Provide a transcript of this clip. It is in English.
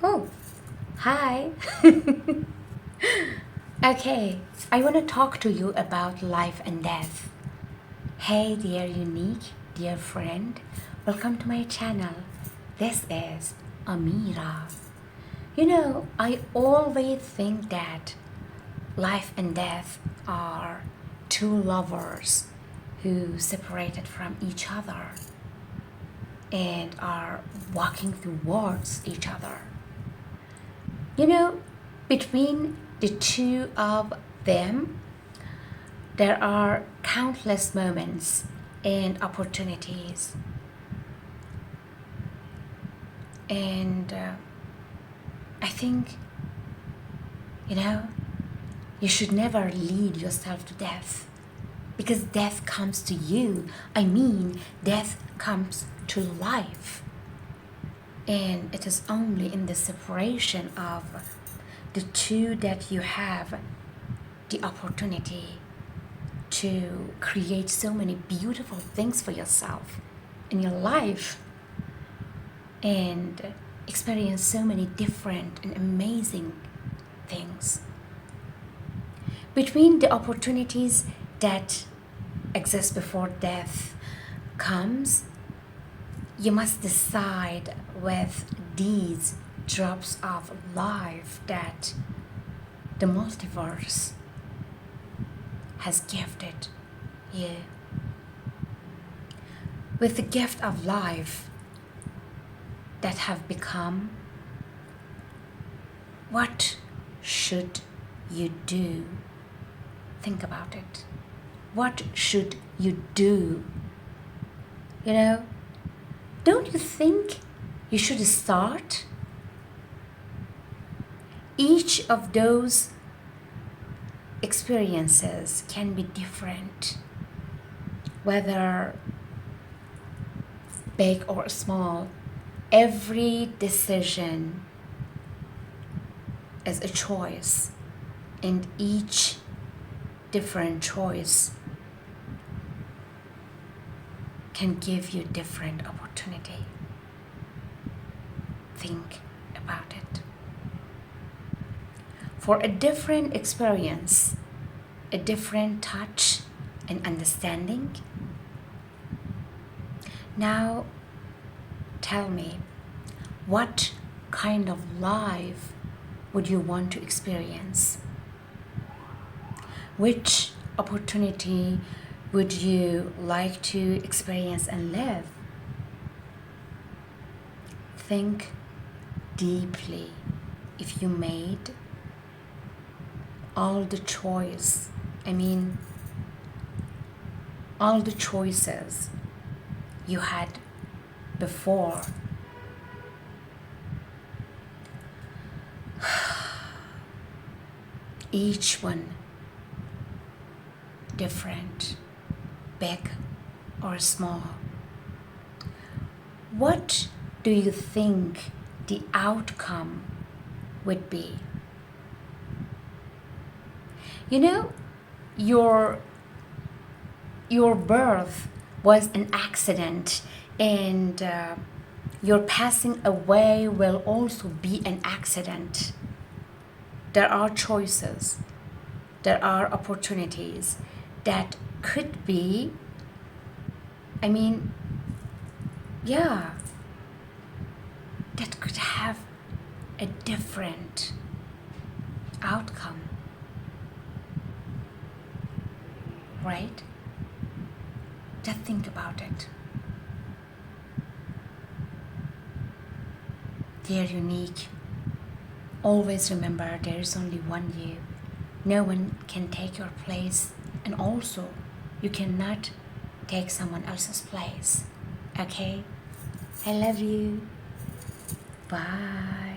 Oh, hi. Okay, I want to talk to you about life and death. Hey, dear unique, dear friend, welcome to my channel. This is Amira. I always think that life and death are two lovers who separated from each other and are walking towards each other. You know, between the two of them, there are countless moments and opportunities. And I think, you know, you should never lead yourself to death because death comes to you. I mean, death comes to life. And it is only in the separation of the two that you have the opportunity to create so many beautiful things for yourself in your life and experience so many different and amazing things. Between the opportunities that exist before death comes, you must decide with these drops of life that the multiverse has gifted you. With the gift of life that have become, what should you do? Think about it. What should you do? Don't you think you should start? Each of those experiences can be different, whether big or small. Every decision is a choice, and each different choice can give you different opportunity. Think about it. For a different experience, a different touch and understanding. Now, tell me, what kind of life would you want to experience? Which opportunity would you like to experience and live? Think deeply. If you made all the choices you had before, each one different, big or small, what do you think the outcome would be? Your birth was an accident, and your passing away will also be an accident. There are choices, there are opportunities that could be, that could have a different outcome, right? Just think about it. Dear unique, always remember there is only one you. No one can take your place, and also you cannot take someone else's place. Okay? I love you. Bye.